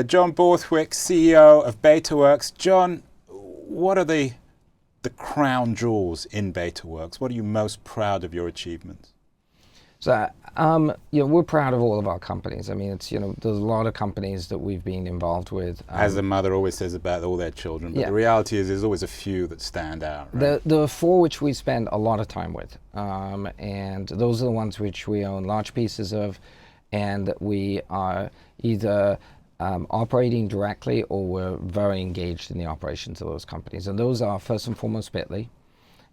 John Borthwick, CEO of betaworks. John, what are the crown jewels in betaworks? What are you most proud of your achievements? So, we're proud of all of our companies. I mean, there's a lot of companies that we've been involved with. As the mother always says about all their children, but Yeah. the reality is there's always a few that stand out, right? There are four which we spend a lot of time with, and those are the ones which we own large pieces of, and we are either operating directly or we're very engaged in the operations of those companies. And those are first and foremost Bitly.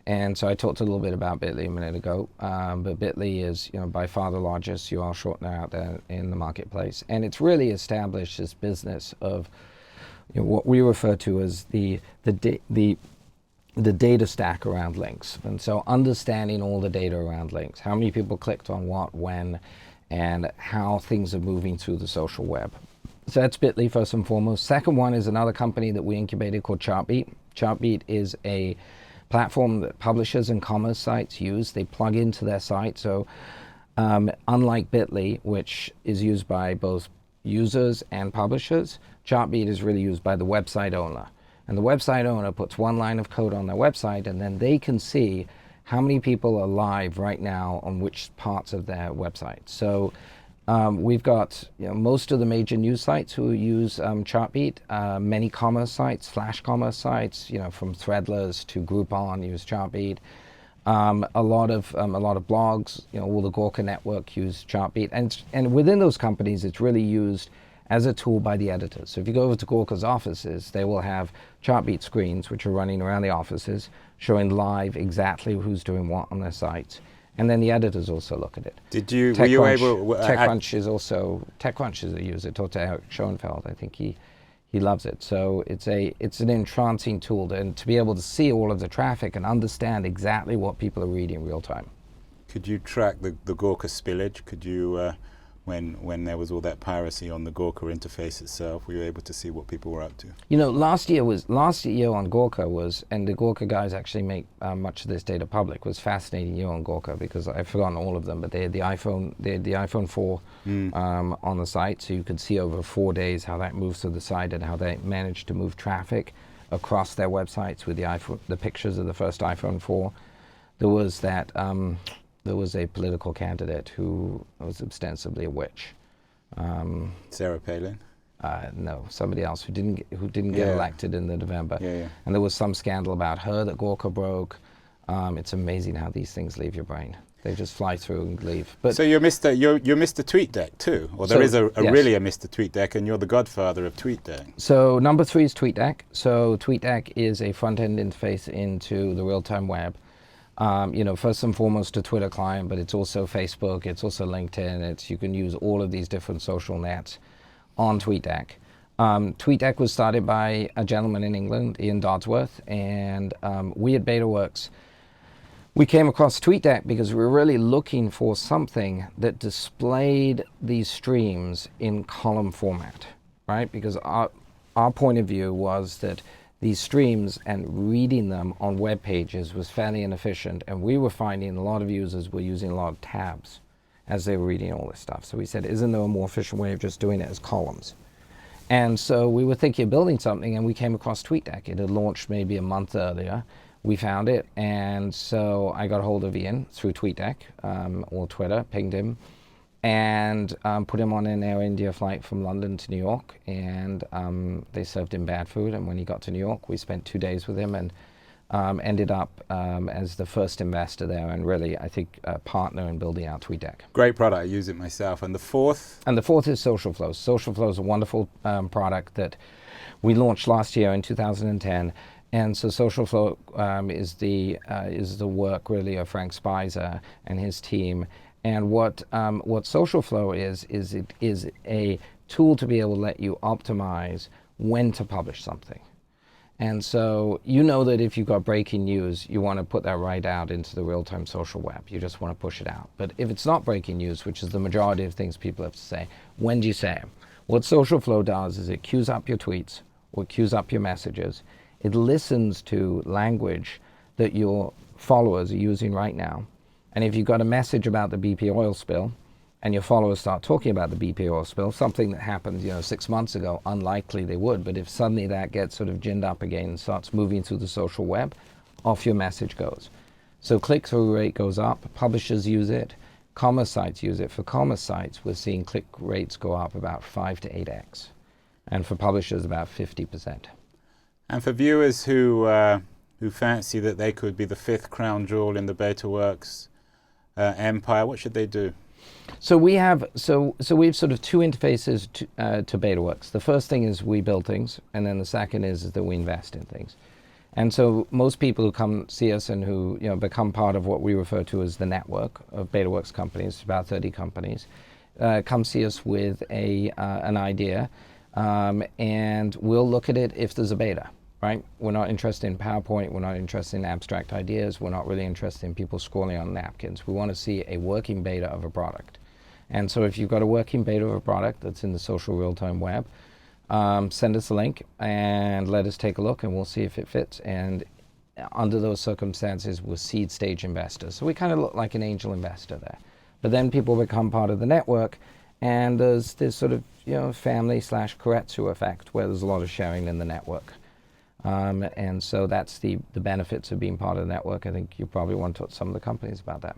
And so I talked a little bit about Bitly a minute ago, but Bitly is, by far the largest URL shortener out there in the marketplace, and it's really established this business of what we refer to as the data stack around links. And so understanding all the data around links, how many people clicked on what, when, and how things are moving through the social web. So that's Bitly first and foremost. Second one is another company that we incubated called Chartbeat. Chartbeat is a platform that publishers and commerce sites use. They plug into their site. So unlike Bitly, which is used by both users and publishers, Chartbeat is really used by the website owner. And the website owner puts one line of code on their website, and then they can see how many people are live right now on which parts of their website. So we've got most of the major news sites who use Chartbeat. Many commerce sites, flash commerce sites, from Threadless to Groupon use Chartbeat. A lot of blogs, all the Gawker network use Chartbeat, and within those companies, it's really used as a tool by the editors. So if you go over to Gawker's offices, they will have Chartbeat screens which are running around the offices, showing live exactly who's doing what on their sites. And then the editors also look at it. Were you able? TechCrunch is a user. Talked to Eric Schoenfeld. I think he loves it. So it's an entrancing tool, and to be able to see all of the traffic and understand exactly what people are reading in real time. Could you track the Gawker spillage? Could you, when there was all that piracy on the Gawker interface itself, were you able to see what people were up to? Last year on Gawker was, and the Gawker guys actually make much of this data public, was fascinating year on Gawker, because I've forgotten all of them, but they had the iPhone 4 on the site, so you could see over 4 days how that moves through the site and how they managed to move traffic across their websites with the pictures of the first iPhone 4. There was a political candidate who was ostensibly a witch. Sarah Palin? No, somebody else who didn't get elected in the November. Yeah. And there was some scandal about her that Gawker broke. It's amazing how these things leave your brain. They just fly through and leave. But so you're Mr. TweetDeck too, or there is really a Mr. TweetDeck, and you're the godfather of TweetDeck. So number 3 is TweetDeck. So TweetDeck is a front-end interface into the real-time web. First and foremost a Twitter client, but it's also Facebook, it's also LinkedIn. You can use all of these different social nets on TweetDeck. TweetDeck was started by a gentleman in England, Ian Dodsworth, and we at betaworks, we came across TweetDeck because we were really looking for something that displayed these streams in column format, right? Because our point of view was that these streams and reading them on web pages was fairly inefficient, and we were finding a lot of users were using a lot of tabs as they were reading all this stuff. So we said, isn't there a more efficient way of just doing it as columns? And so we were thinking of building something, and we came across TweetDeck. It had launched maybe a month earlier. We found it, and so I got a hold of Ian through TweetDeck or Twitter, pinged him, and put him on an Air India flight from London to New York, and they served him bad food. And when he got to New York, we spent 2 days with him, and ended up as the first investor there, and really, I think, a partner in building out TweetDeck. Great product. I use it myself. And the fourth? And the fourth is Social Flow. Social Flow is a wonderful product that we launched last year in 2010. And so Social Flow is the work really of Frank Spicer and his team. And what Social Flow is it is a tool to be able to let you optimize when to publish something. And so that if you've got breaking news, you want to put that right out into the real-time social web. You just want to push it out. But if it's not breaking news, which is the majority of things people have to say, when do you say it? What Social Flow does is it queues up your tweets or it queues up your messages. It listens to language that your followers are using right now. And if you've got a message about the BP oil spill, and your followers start talking about the BP oil spill, something that happened, 6 months ago, unlikely they would, but if suddenly that gets sort of ginned up again and starts moving through the social web, off your message goes. So click-through rate goes up, publishers use it, commerce sites use it. For commerce sites, we're seeing click rates go up about 5 to 8x, and for publishers about 50%. And for viewers who fancy that they could be the fifth crown jewel in the betaworks empire, what should they do? So we have sort of two interfaces to betaworks. The first thing is we build things, and then the second is that we invest in things. And so most people who come see us and who become part of what we refer to as the network of betaworks companies, about 30 companies, come see us with an idea, and we'll look at it if there's a beta. Right? We're not interested in PowerPoint, we're not interested in abstract ideas, we're not really interested in people scrolling on napkins. We want to see a working beta of a product. And so if you've got a working beta of a product that's in the social real-time web, send us a link and let us take a look and we'll see if it fits. And under those circumstances, we're seed stage investors. So we kind of look like an angel investor there. But then people become part of the network, and there's this sort of family/Keiretsu effect where there's a lot of sharing in the network. And so that's the benefits of being part of the network. I think you probably want to talk to some of the companies about that.